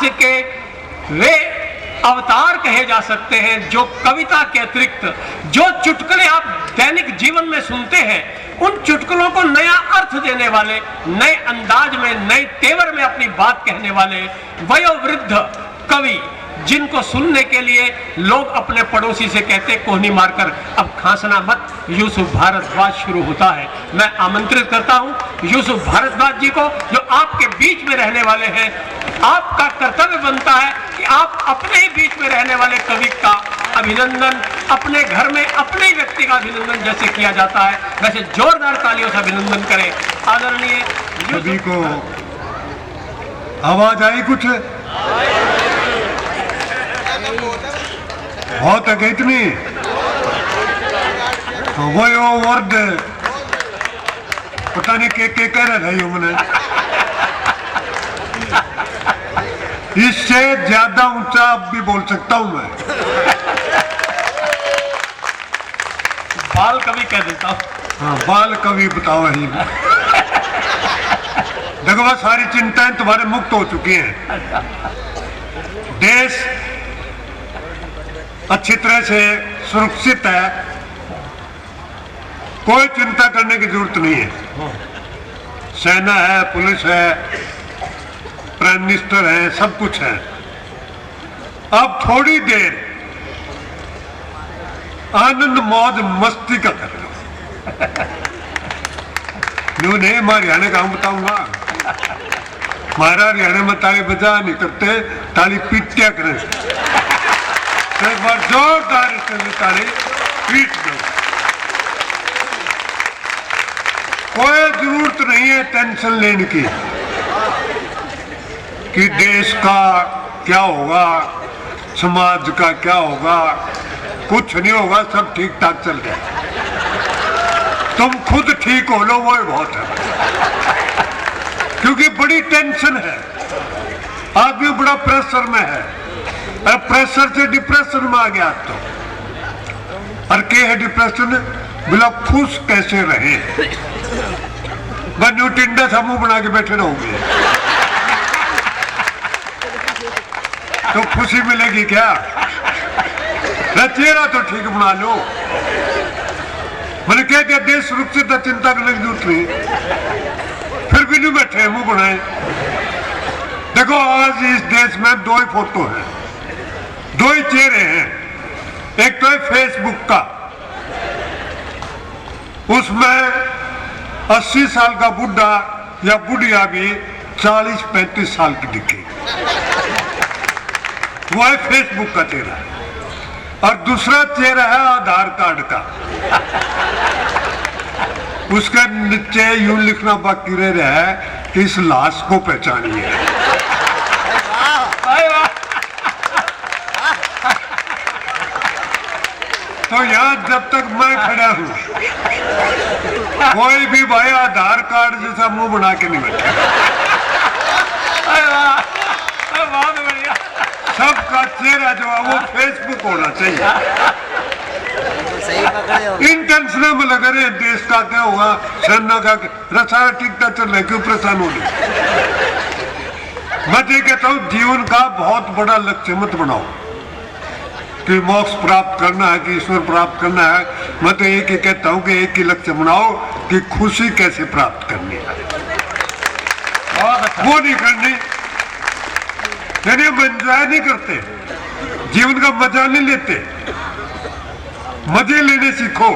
हास्य के वे अवतार कहे जा सकते हैं जो कविता के अतिरिक्त जो चुटकुले आप दैनिक जीवन में सुनते हैं, उन चुटकुलों को नया अर्थ देने वाले, नए अंदाज में, नए तेवर में अपनी बात कहने वाले वयोवृद्ध कवि, जिनको सुनने के लिए लोग अपने पड़ोसी से कहते कोहनी मारकर अब खांसना मत, यूसुफ भारद्वाज शुरू होता है। मैं आमंत्रित करता हूं यूसुफ भारद्वाज जी को, जो आपके बीच में रहने वाले हैं। आपका कर्तव्य बनता है कि आप अपने ही बीच में रहने वाले कवि का अभिनंदन, अपने घर में अपने ही व्यक्ति का अभिनंदन जैसे किया जाता है, वैसे जोरदार तालियों से अभिनंदन करें। आदरणीय सभी को आवाज आई कुछ बहुत है इतनी वो वर्ड पता नहीं के कह रहे थे मैंने, इससे ज्यादा ऊंचा अब भी बोल सकता हूं मैं, बाल कवि कह देता हूं। हाँ बाल कवि बताओ ही। देखो सारी चिंताएं तुम्हारे मुक्त हो चुकी हैं, देश अच्छी तरह से सुरक्षित है, कोई चिंता करने की जरूरत नहीं है। सेना है, पुलिस है, प्राइम मिनिस्टर है, सब कुछ है। अब थोड़ी देर आनंद मौज मस्ती का कर लो। नहीं मैं हरियाणा का बताऊंगा, हमारा हरियाणा में ताली बजा नहीं करते, ताली पीटिया करें। तो एक बार जोरदार ताली पीट दो। कोई जरूरत नहीं है टेंशन लेने की कि देश का क्या होगा, समाज का क्या होगा। कुछ नहीं होगा, सब ठीक ठाक चल गया। तुम खुद ठीक हो लो, वो बहुत है, क्योंकि बड़ी टेंशन है, आदमी बड़ा प्रेशर में है। प्रेशर से डिप्रेशन में आ गया तो, और क्या है डिप्रेशन, बिला खुश कैसे रहे। बस टिंडा सा मुंह बना के बैठे रहोगे तो खुशी मिलेगी क्या? चेहरा तो ठीक बना लो। मैंने कह दिया देश सुरक्षित है, चिंता करने की जरूरत नहीं, फिर भी नहीं बैठे मुंह बनाए। देखो आज इस देश में दो ही फोटो हैं, दो ही चेहरे हैं। एक तो है फेसबुक का, उसमें 80 साल का बुढ़ा या बुढ़िया भी 40-35 साल की दिखे, वो है फेसबुक का चेहरा। और दूसरा चेहरा है आधार कार्ड का, उसके नीचे यूं लिखना बाकी रह रहा है कि इस लाश को पहचानिए। तो यहाँ जब तक मैं खड़ा हूं, कोई भी भाई आधार कार्ड जैसा मुंह बना के नहीं बैठा। सबका चेहरा जो है वो फेसबुक होना चाहिए। इन टेंशन में लगे रहे, देश का क्या होगा, सेना का सारा टिकटा चल रहा है, क्यों परेशान हो रही। मैं ये कहता हूँ जीवन का बहुत बड़ा लक्ष्य मत बनाओ कि मोक्ष प्राप्त करना है कि ईश्वर प्राप्त करना है। मैं तो एक ही कहता हूँ कि एक ही लक्ष्य बनाओ कि खुशी कैसे प्राप्त करनी है, वो नहीं करनी। यानी हम एंजॉय नहीं करते, जीवन का मजा नहीं लेते। मजे लेने सीखो।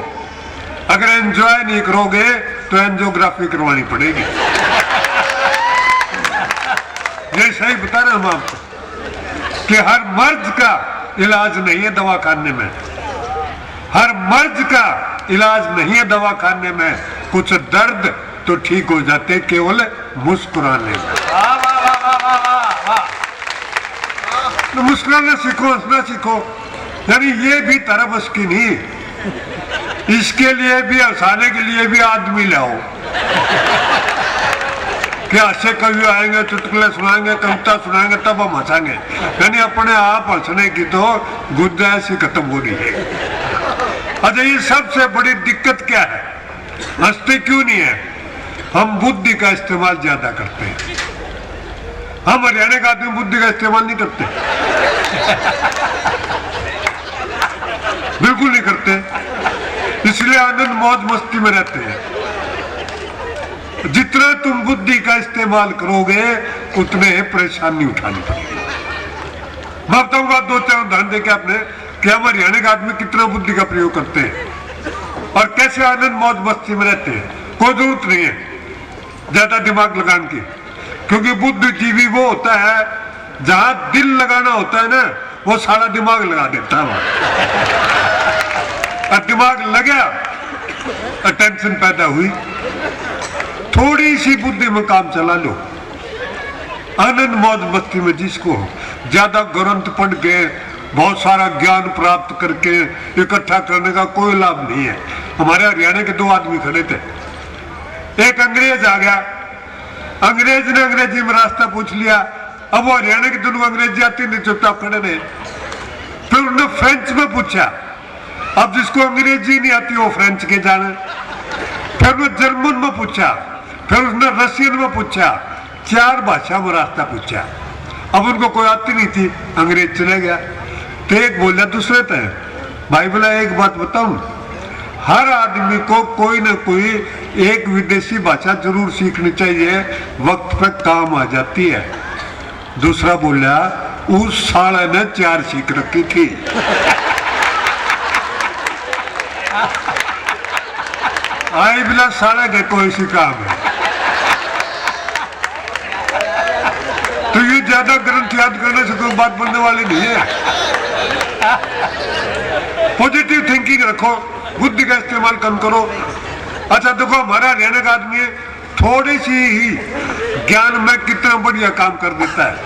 अगर एंजॉय नहीं करोगे तो एंजियोग्राफी करवानी पड़ेगी। ये सही बता रहे हम आपको कि हर मर्ज का इलाज नहीं है दवाखाने में, हर मर्ज का इलाज नहीं है दवाखाने में। कुछ दर्द तो ठीक हो जाते केवल मुस्कुराने में। तो मुस्कुराना सीखो, हंसना सीखो। यानी ये भी तरफ उसकी नहीं, इसके लिए भी, हंसाने के लिए भी आदमी लाओ। कि अच्छे कवि आएंगे, चुटकुले सुनाएंगे, कविता सुनाएंगे, तब हम हंसाएंगे। यानी अपने आप हंसने की तो गुंजाइश ही खत्म हो रही है। अच्छा ये सबसे बड़ी दिक्कत क्या है, हंसते क्यों नहीं है? हम बुद्धि का इस्तेमाल ज्यादा करते हैं। हम हरियाणा का आदमी बुद्धि का इस्तेमाल नहीं करते, बिल्कुल नहीं करते, इसलिए आनंद मौज मस्ती में रहते हैं। जितना तुम बुद्धि का इस्तेमाल करोगे उतने परेशानी उठानी पड़ेगी। मैं बताऊंगा 2-4 उदाहरण देके आपने कि हम हरियाणा का आदमी कितना बुद्धि का प्रयोग करते हैं और कैसे आनंद मौज मस्ती में रहते हैं। कोई जरूरत नहीं है ज्यादा दिमाग लगाने की, क्योंकि बुद्धिजीवी वो होता है जहां दिल लगाना होता है ना, वो सारा दिमाग लगा देता है वहां। और दिमाग लगा, टेंशन पैदा हुई, थोड़ी सी बुद्धि में काम चला लो। आनंद मौज मस्ती में जिसको ज्यादा ग्रंथ पढ़ के बहुत सारा ज्ञान प्राप्त करके इकट्ठा करने का कोई लाभ नहीं है। हमारे हरियाणा के 2 आदमी खड़े थे, एक अंग्रेज आ गया, अंग्रेज ने अंग्रेजी में रास्ता पूछ लिया। अब वो हरियाणा के दोनों अंग्रेजी आती नहीं, चुपचाप खड़े रहे। फिर उन्होंने फ्रेंच में पूछा, अब जिसको अंग्रेजी नहीं आती वो फ्रेंच के जाने। फिर उसने जर्मन में पूछा, फिर उसने रशियन में पूछा, 4 भाषा में रास्ता पूछा। अब उनको कोई आती नहीं थी, अंग्रेज चले गया। तो एक बोला दूसरे पे, भाई बोला एक बात बताऊं, हर आदमी को कोई ना कोई एक विदेशी भाषा जरूर सीखनी चाहिए, वक्त पे काम आ जाती है। दूसरा बोला उस साले ने 4 सीख रखी थी। आई बिला साले के कोई सी काम है। तो ये ज्यादा ग्रंथ याद करने से कोई बात बनने वाली नहीं है। पॉजिटिव थिंकिंग रखो, बुद्धि का इस्तेमाल कम करो। अच्छा देखो, हमारा हरियाणा का आदमी थोड़ी सी ही ज्ञान में कितना बढ़िया काम कर देता है।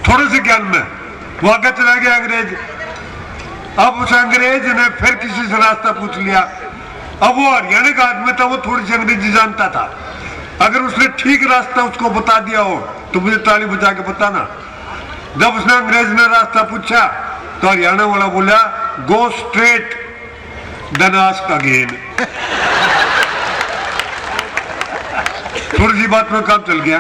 थोड़े से ज्ञान में वो आगे चला गया अंग्रेज। अब उस अंग्रेज ने फिर किसी से रास्ता पूछ लिया। अब वो हरियाणा का आदमी था, वो थोड़ी सी अंग्रेजी जानता था। अगर उसने ठीक रास्ता उसको बता दिया हो तो मुझे ताली बजा के बताना। जब उसने अंग्रेज ने रास्ता पूछा तो हरियाणा वाला बोला go straight then ask again. थोड़ी सी बात में काम चल गया।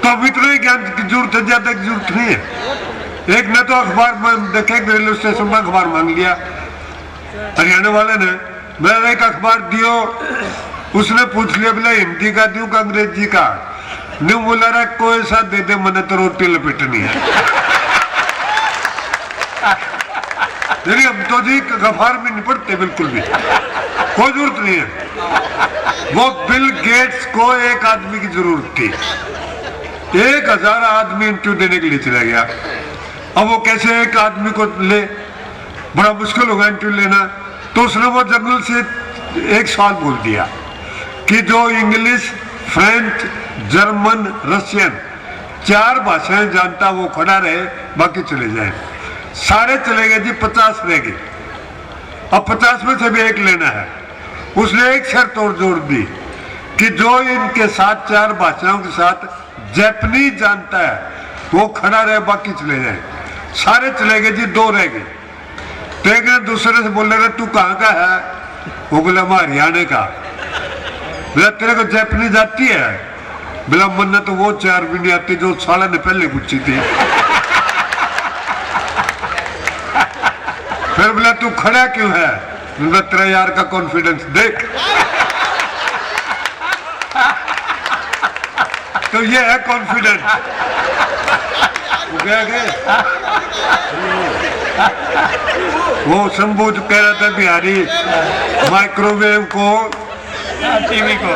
तो अब इतना ही ज्ञान की जरूरत है, ज्यादा की जरूरत नहीं है। एक ने तो अखबार में देखे, रेलवे स्टेशन में अखबार मांग लिया हरियाणा वाले ने, मेरा एक अखबार दियो। उसने पूछ लिया बोला हिंदी का दूं का अंग्रेजी का? नहीं बोला रहा कोई सा दे दे, मैंने तो रोटी लपेटनी है। हम तो जी अखबार में नहीं पढ़ते बिल्कुल भी, कोई जरूरत नहीं है। वो बिल गेट्स को एक आदमी की जरूरत थी, 1000 आदमी इंटरव्यू देने के लिए चला गया। अब वो कैसे एक आदमी को ले, बड़ा मुश्किल होगा इंटरव्यू लेना। तो उसने वो जर्नल से एक सवाल बोल दिया कि जो इंग्लिश, फ्रेंच, जर्मन, रशियन 4 भाषाएं जानता वो खड़ा रहे, बाकी चले जाए। सारे चले गए जी, 50 रह गए। अब 50 में से भी एक लेना है। उसने एक शर्त और जोड़ दी कि जो इनके साथ 4 भाषाओं के साथ जापानीज जानता है वो खड़ा रहे, बाकी चले जाए। सारे चले गए जी, 2 रह गए। तो एक ने दूसरे से बोल रहे तू कहाँ का है? वो बोला मैं हरियाणा का। बोला तेरे को जापानीज आती है? बोला मन तो वो 4 भी नहीं आती जो साला ने पहले पूछी थी। फिर बोला तू खड़ा क्यों है? बोला तेरा यार का कॉन्फिडेंस देख। तो ये है कॉन्फिडेंस। वो शंभू कह रहा था बिहारी माइक्रोवेव को टीवी को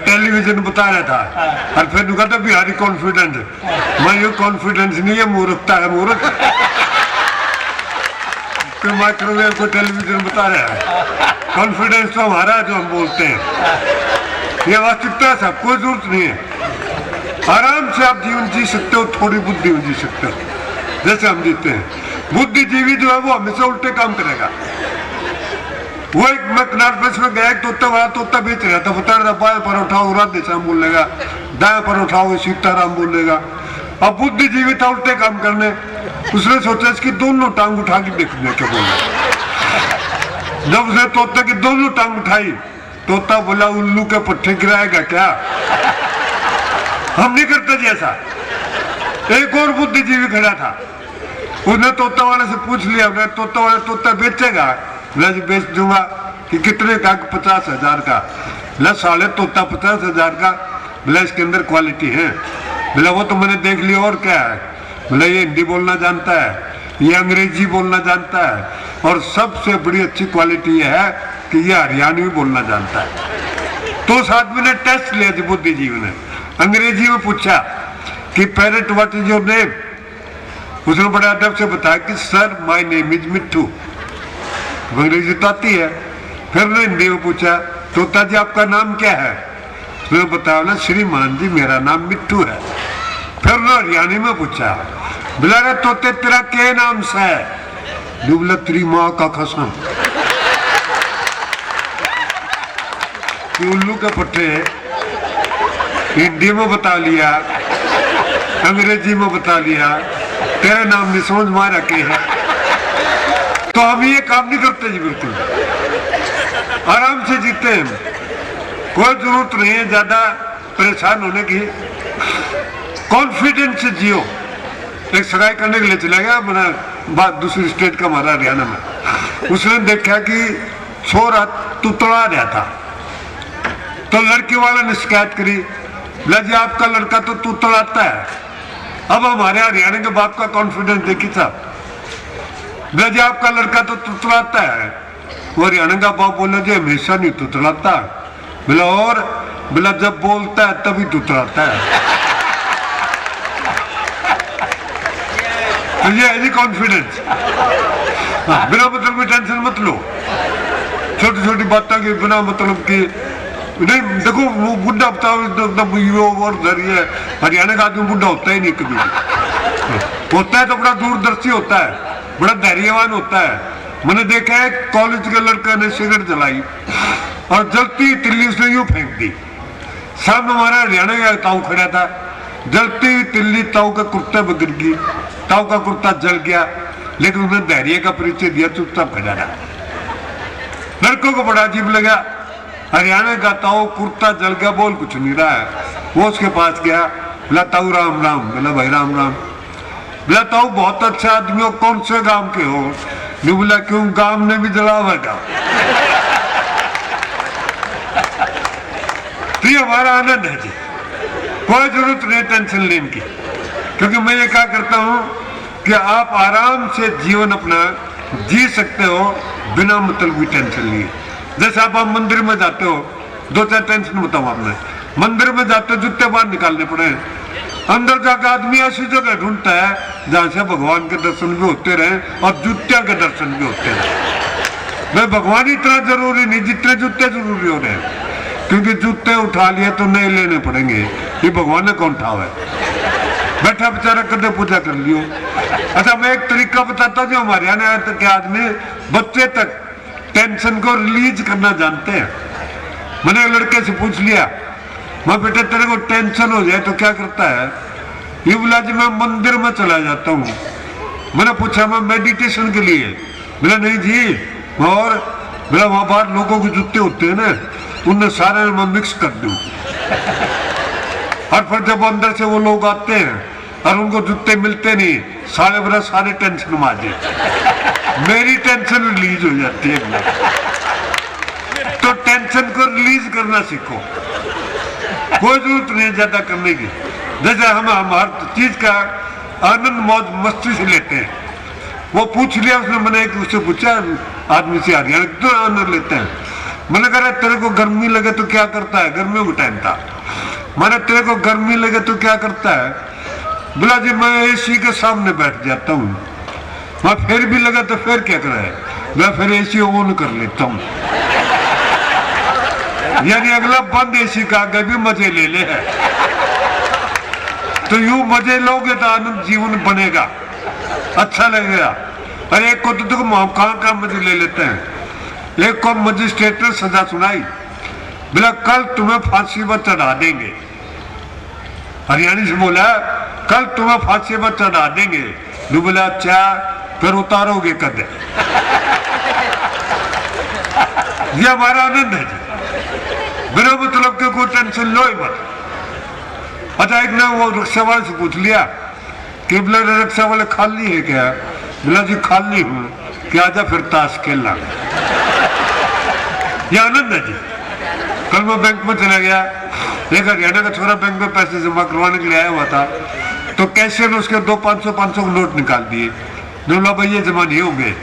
टेलीविजन बता रहा था, और फिर कहा था बिहारी कॉन्फिडेंस। मैं ये कॉन्फिडेंस नहीं है, मूर्खता है, मूर्ख। तो माइक्रोवेव को टेलीविजन बता रहा है, कॉन्फिडेंस तो हमारा जो हम बोलते हैं। ये वास्तविकता है, कोई जरूरत नहीं है। आराम से आप जीवन जी सकते हो, थोड़ी बुद्धि में जी सकते हो जैसे हम जीते हैं। बुद्धिजीवी जो है वो हमेशा उल्टे काम करेगा। वो एक मैं कनाट में गया, तोता बड़ा तोता बेच रहा था, बता रहा था बाएं पर उठाओ राधे श्याम बोलेगा, दाएं पर उठाओ सीताराम बोलेगा। अब बुद्धिजीवी था उल्टे काम करने, उसने सोचा इसकी दोनों टांग उठा के देखने के बोला। जब उसने तोता की दोनों टांग उठाई, तोता बोला उल्लू के पट्टे गिराएगा क्या? हम नहीं करते जी ऐसा। एक और बुद्धिजीवी खड़ा था, उसने तोता वाले से पूछ लिया, तोता वाला तोता बेचेगा? बोला जी बेच दूंगा। कि कितने का? 50,000 का। बोला साले तोता 50,000 का? बोला इसके अंदर क्वालिटी है। बोला वो तो मैंने देख लिया, और क्या है? बोला ये हिंदी बोलना जानता है, ये अंग्रेजी बोलना जानता है, और सबसे बड़ी अच्छी क्वालिटी ये है कि ये हरियाणवी बोलना जानता है। तो उस आदमी ने टेस्ट लिया जी, बुद्धिजीवी ने अंग्रेजी में पूछा कि parrot what is your name? उसने बड़े अदब से बताया कि सर माय नेम इज मिट्टू। अंग्रेजी तो आती है। फिर उन्होंने हिंदी में पूछा तोता जी आपका नाम क्या है? उसने बताया ना श्रीमान जी मेरा नाम मिट्टू है। फिर उन्होंने हरियाणी में पूछा बोला रे तोते तेरा क्या नाम से है? बोला तेरी माँ का कसम। उल्लू के पट्टे हिंदी में बता लिया, अंग्रेजी में बता लिया, तेरा नाम नहीं समझ में रखे है। तो हम ये काम नहीं करते जी, बिल्कुल आराम से जीते हैं। कोई जरूरत नहीं है ज्यादा परेशान होने की। कॉन्फिडेंस से जियो। एक सगाई करने के लिए चला गया, मैंने बात दूसरी स्टेट का हमारा हरियाणा में। उसने देखा कि छोरा तुतड़ा रहा था, तो लड़की वाले ने शिकायत करी, बोला जी आपका लड़का तो तुतड़ाता है। अब हमारे हरियाणा के बाप का कॉन्फिडेंस देखी साहब। बोला जी आपका लड़का तो तुतड़ाता है। वो हरियाणा का बाप बोला जी हमेशा नहीं तुतड़ाता। बोला और? बोला जब बोलता है तभी तुतड़ाता है। तो ये है जी कॉन्फिडेंस। बिना मतलब की टेंशन मत लो, छोटी छोटी बातों की बिना मतलब की नहीं। देखो वो बुढ़ा हरियाणा का आदमी बुढ़ा होता ही नहीं कभी। होता है तो बड़ा दूरदर्शी होता है, बड़ा धैर्यवान होता है। मैंने देखा है कॉलेज के लड़का ने सिगरेट जलाई और जलती तिल्ली उसने यूं फेंक दी। सामने हमारा हरियाणा का ताऊ खड़ा था, जलती हुई तिल्ली ताऊ का कुर्ता में गिर गई, ताऊ का कुर्ता जल गया, लेकिन उसने धैर्य का परिचय दिया, चुपचाप खड़ा रहा। लड़कों को बड़ा अजीब लगा, हरियाणा का ताऊ कुर्ता जल गया, बोल कुछ नहीं रहा है। वो उसके पास गया, बोला ताऊ राम राम। बोला भाई राम राम। बोला ताऊ बहुत अच्छा आदमी हो, कौन से गांव के हो? नहीं बोला क्यों गांव ने भी जला हुआ गांव। तो ये हमारा आनंद है जी, कोई जरूरत नहीं टेंशन लेने की। क्योंकि मैं ये क्या करता हूँ कि आप आराम से जीवन अपना जी सकते हो बिना मतलब की टेंशन लिए। जैसे आप मंदिर में जाते हो, दो चार टेंशन बताऊं आपने। मंदिर में जाते हो जूते बाहर निकालने पड़े, अंदर जाकर आदमी ऐसी जगह ढूंढता है जहां से भगवान के दर्शन भी होते रहे और जूतिया के दर्शन भी होते रहे। मैं भगवान इतना जरूरी नहीं जितने जूते जरूरी हो रहे हैं, क्योंकि जूते उठा लिए तो नहीं लेने पड़ेंगे, ये भगवान ने कौन उठावा है। बैठा बेचारा कदे पूजा कर लियो। अच्छा मैं एक तरीका बताता हूँ, जो हमारे यहाँ के आदमी बच्चे तक टेंशन को रिलीज करना जानते हैं। मैंने एक लड़के से पूछ लिया, मैं बेटे तेरे को टेंशन हो जाए तो क्या करता है? ये बोला जी मैं मंदिर में चला जाता हूँ। मैंने पूछा मैं मेडिटेशन के लिए? बोला नहीं जी, और बोला वहां बाहर लोगों के जूते होते हैं ना, उनने सारे मैं मिक्स कर दूं। और फिर जब अंदर से वो लोग आते हैं और उनको जूते मिलते नहीं, सारे बरस सारे टेंशन में आ जाए, मेरी टेंशन रिलीज हो जाती है। तो टेंशन को रिलीज करना सीखो, कोई जरूरत नहीं ज्यादा करने की। जैसे हम हर चीज का आनंद मौज मस्ती से लेते हैं। वो पूछ लिया उसने, मैंने एक उससे पूछा आदमी से, हरियाणा क्यों आनंद लेते हैं? मैंने कहा तेरे को गर्मी लगे तो क्या करता है? गर्मी में टाइम था। मैंने तेरे को गर्मी लगे तो क्या करता है? बोला जी मैं एसी के सामने बैठ जाता हूँ। मैं फिर भी लगा तो फिर क्या करे? मैं फिर एसी ऑन कर लेता हूँ। यानी अगला बंद एसी का आगे भी मजे ले ले है। तो यूं मजे लोगे तो आनंद जीवन बनेगा, अच्छा लगेगा। अरे एक को तो देखो कहाँ मजे ले लेते हैं। एक को मजिस्ट्रेट ने सजा सुनाई, बोला कल तुम्हें फांसी पर चढ़ा देंगे। हरियाणी से बोला कल तुम्हें फांसी पर चढ़ा देंगे। नहीं बोला अच्छा फिर उतारोगे कदे? ये हमारा आनंद है जी, बिना मतलब के कोई टेंशन लो ही मत। अच्छा एक ना वो रिक्शा वाले से पूछ लिया कि बोला रिक्शा वाले खाली है क्या? बोला जी खाली हूँ, क्या आजा फिर ताश खेलना। ये आनंद है जी। कल मैं बैंक में चला गया, एक हरियाणा का छोरा बैंक में पैसे जमा करवाने के लिए आया हुआ था, तो कैशियर ने उसके 500 के नोट निकाल दिए। बोला भाई ये जमा नहीं होंगे।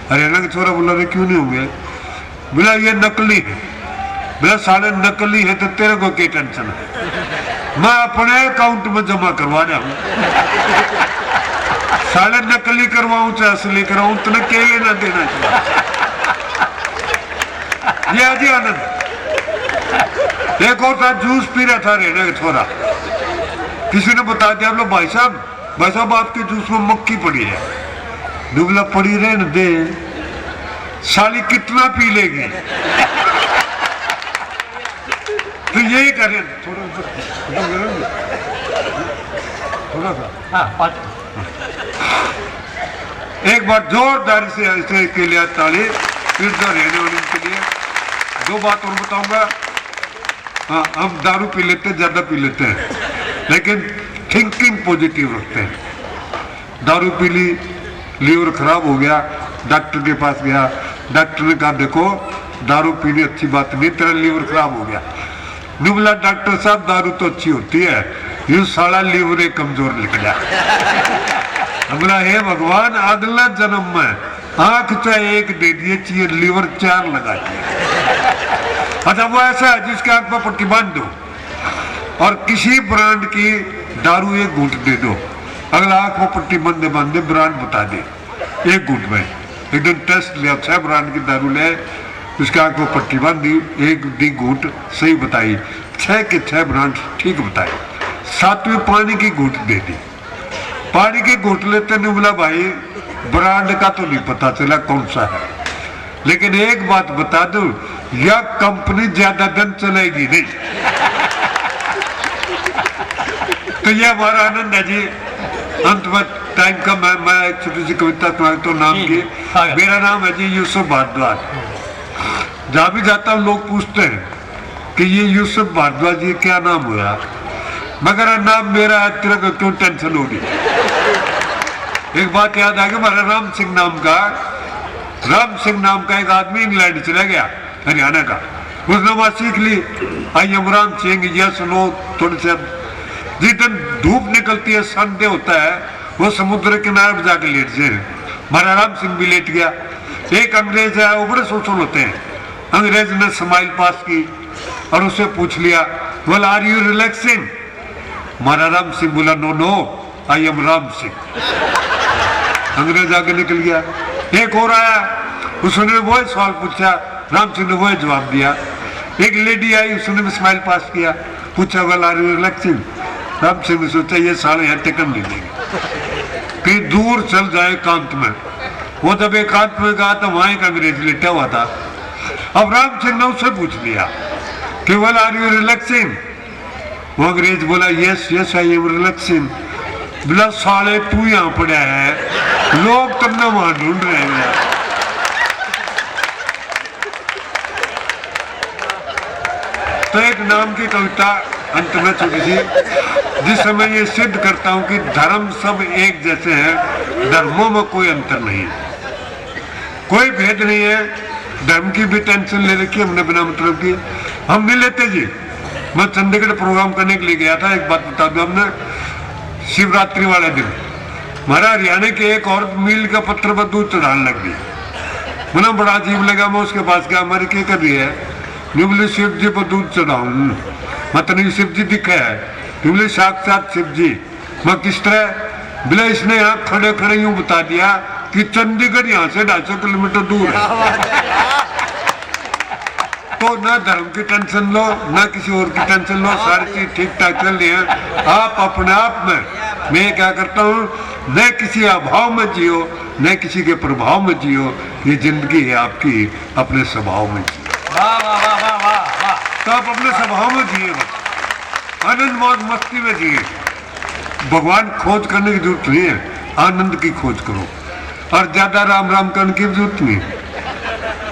हरियाणा का छोरा बोला रे क्यों नहीं होंगे? बोला ये नकली है। बोला साले नकली है तो तेरे को क्या टेंशन है, मैं अपने अकाउंट में जमा करवा रहा हूँ। साले नकली करवाऊं चाहे असली करवाऊं, तुमने क्या लेना देना चाहिए। ये अजी आनंद। एक और था जूस पी रहा था हरियाणा का छोरा, किसी ने बता दिया बोला भाई साहब आपके जूस में मक्खी पड़ी है। दुबला पड़ी रहे न दे, साली कितना पी लेगी। तो यही करें थोड़ा सा एक बार जोरदार से ऐसे के लिए ताली फिर जो रहने वाले के लिए। दो बात और बताऊंगा। हाँ, हम दारू पी लेते हैं, ज्यादा पी लेते हैं, लेकिन थिंकिंग पॉजिटिव रखते हैं। दारू पी ली, लीवर खराब हो गया, डॉक्टर के पास गया, डॉक्टर ने कहा देखो दारू पीनी अच्छी बात नहीं, तेरा लीवर खराब हो गया। बोला डॉक्टर साहब दारू तो अच्छी होती है, ये साला लीवर एक कमजोर निकला। बोला हे भगवान अगला जन्म में आंख चाहे एक दे दिए, चाहिए लीवर 4 लगा दिए। अच्छा वो ऐसा है जिसके आंख पर पट्टी बांध दो और किसी ब्रांड की दारू एक घूंट दे दो, अगला आंख में पट्टी बांधे ब्रांड बता दे एक घूंट में। एक दिन टेस्ट लिया, 6 ब्रांड की दारू ले, उसके आंख में पट्टी बांधी, एक दी घूंट सही बताई, 6 के 6 ब्रांड ठीक बताए। 7वीं पानी की घूंट दे दी, पानी की घूंट लेते नहीं। बोला भाई ब्रांड का तो नहीं पता चला कौन सा है, लेकिन एक बात बता दूं, यह कंपनी ज्यादा दिन चलेगी नहीं। तो यह हमारा आनंद है जी। अंत में टाइम का मैं एक छोटी सी कविता सुनाता हूं नाम की। मेरा नाम है जी यूसुफ भारद्वाज। जहां भी जाता हूं लोग पूछते हैं कि ये यूसुफ भारद्वाज जी क्या नाम हुआ, मगर नाम मेरा है, तेरे को क्यों टेंशन होगी। एक बात याद आ गई, हमारा राम सिंह नाम का एक आदमी इंग्लैंड चला गया, हरियाणा का। उसने वहां सीख ली I am Ram Singh, yes no थोड़े से। जिस दिन धूप निकलती है, संडे होता है, वो समुद्र किनारे पर जाकर लेट जाए। हमारा राम सिंह भी लेट गया। एक अंग्रेज है, वो बड़े सोशल होते हैं। अंग्रेज ने स्माइल पास की और उससे पूछ लिया वेल आर यू रिलैक्सिंग। हमारा राम सिंह बोला no I am Ram Singh. अंग्रेज आगे निकल गया। एक और आया, उसने वो सवाल पूछा, राम सिंह ने वो जवाब दिया। एक लेडी आई, उसने भी स्माइल पास किया, पूछा well are you relaxing. Ram Singh ने सोचा ये साले यहाँ टिकन नहीं देंगे, कहीं दूर चल जाए एकांत में। वो जब एकांत में गया तो वहां एक अंग्रेज लेटा हुआ था। अब राम सिंह ने उससे पूछ लिया कि वेल आर यू रिलैक्सिंग। वो अंग्रेज बोला यस आई एम रिलैक्सिंग। बोला साले तू यहाँ पड़ा है, लोग तुमने वहां ढूंढ रहे हैं। तो एक नाम की कविता अंत में छोटी सी, जिससे मैं ये सिद्ध करता हूं कि धर्म सब एक जैसे हैं, धर्मों में कोई अंतर नहीं है, कोई भेद नहीं है। धर्म की भी टेंशन ले रखी हमने बिना मतलब की, हम नहीं लेते जी। मैं चंडीगढ़ प्रोग्राम करने के लिए गया था। एक बात बता दूं, हमने शिवरात्रि वाले दिन हमारा हरियाणा के एक औरत मील का पत्थर पर दूध चढ़ाने लग गई। मुझे बड़ा अजीब लगा। मैं उसके पास गया, हमारी क्या कर रही है? बोले शिव जी पर दूध चढ़ाऊं। मतलब शिव जी दिखा है? बोले साक्षात शिव जी। मैं किस तरह? बोले इसने यहाँ खड़े खड़े यूं बता दिया कि चंडीगढ़ यहाँ से 250 किलोमीटर दूर है। तो ना धर्म की टेंशन लो, ना किसी और की टेंशन लो, सारी चीज ठीक ठाक चल रही है। आप अपने आप में, मैं क्या करता हूँ, न किसी अभाव में जियो, न किसी के प्रभाव में जियो। ये जिंदगी है आपकी, अपने स्वभाव में जियो। तो आप अपने स्वभाव में जिए, बस आनंद मौज मस्ती में जिए। भगवान खोज करने की जरूरत नहीं है, आनंद की खोज करो। और ज्यादा राम राम करने की जरूरत नहीं,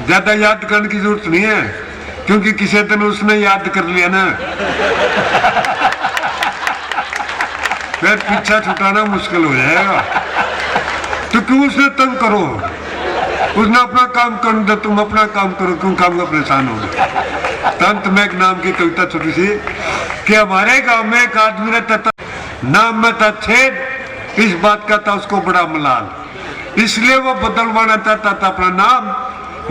ज्यादा याद करने की जरूरत नहीं है, क्योंकि किसी दिन उसने याद कर लिया ना। फिर पीछा छुटाना मुश्किल हो जाएगा। तो क्यों उसे तंग करो, उसने अपना काम करने दो, तुम अपना काम करो, क्यों काम का परेशान हो गए। तंत में एक नाम की कविता छोटी सी कि हमारे गांव में एक आदमी रहता था, नाम में था छेद, इस बात का था उसको बड़ा मलाल, इसलिए वो बदलवाना चाहता था अपना नाम,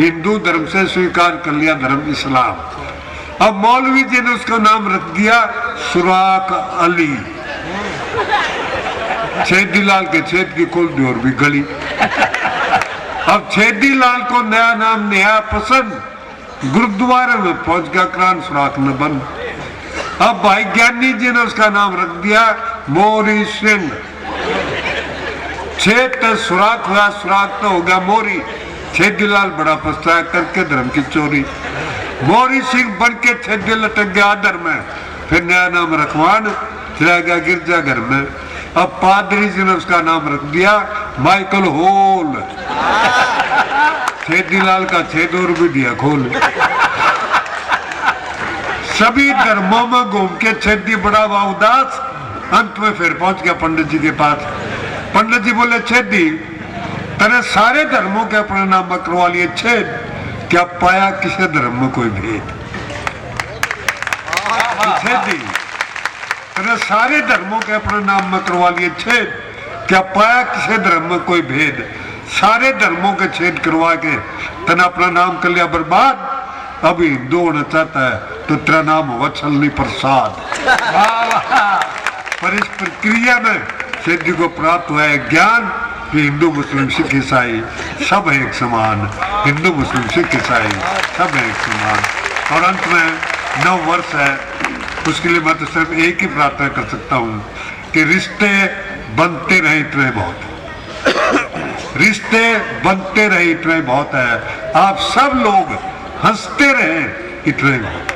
हिंदू धर्म से स्वीकार कर लिया धर्म इस्लाम। अब मौलवी जी ने उसका नाम रख दिया सुराख अली। छेदी लाल के छेद की खोल दी और भी गली। अब छेदी लाल को नया नाम नया पसंद, गुरुद्वारे में पहुंच गया क्रांत सुराख में बंद। अब भाई ज्ञानी जी ने उसका नाम रख दिया मोरी सिंह। छेद तो सुराख हुआ, सुराख तो हो गया मोरी। छेदी लाल बड़ा पछताया करके धर्म की चोरी। मोरी सिंह बन के छेदी लटक गया आदर में, फिर नया नाम रखवान चला गया गिरजा घर में। अब पादरी जी ने उसका नाम रख दिया माइकल होल। छेदी लाल का छेद और भी दिया खोल। सभी धर्मों में घूम के छेदी बड़ा हुआ उदास, अंत में फिर पहुंच गया पंडित जी के पास। पंडित जी बोले छेदी तने सारे धर्मों के अपने नाम में करवा लिए छेद, क्या पाया किसी धर्म में कोई भेद। छेदी तने सारे धर्मों के अपने नाम में करवा लिए छेद, क्या पाया किसी धर्म में कोई भेद। सारे धर्मों के छेद करवा के तने अपना नाम कर लिया बर्बाद। अभी हिंदू होना चाहता है तो तेरा नाम होगा छलनी प्रसाद। पर इस प्रक्रिया में छेदी को प्राप्त हुआ है ज्ञान कि हिंदू मुस्लिम सिख ईसाई सब है एक समान, हिंदू मुस्लिम सिख ईसाई सब है एक समान। और अंत में 9 वर्ष है, उसके लिए मैं तो सिर्फ एक ही प्रार्थना कर सकता हूँ कि रिश्ते बनते रहे इतने बहुत है। रिश्ते बनते रहे इतने बहुत है, आप सब लोग हंसते रहे इतने बहुत।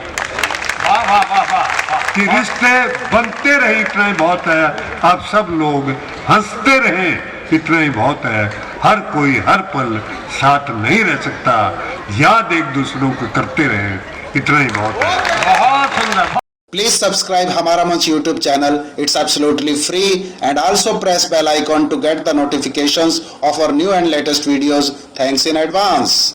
कि रिश्ते बनते रहे इतना ही बहुत है, आप सब लोग हंसते रहे इतना ही बहुत है। हर कोई हर पल साथ नहीं रह सकता, याद एक दूसरों को करते रहे इतना ही बहुत है। बहुत सुंदर। Please subscribe हमारा मंच YouTube channel. It's absolutely free and also press bell icon to get the notifications of our new and latest videos. Thanks in advance.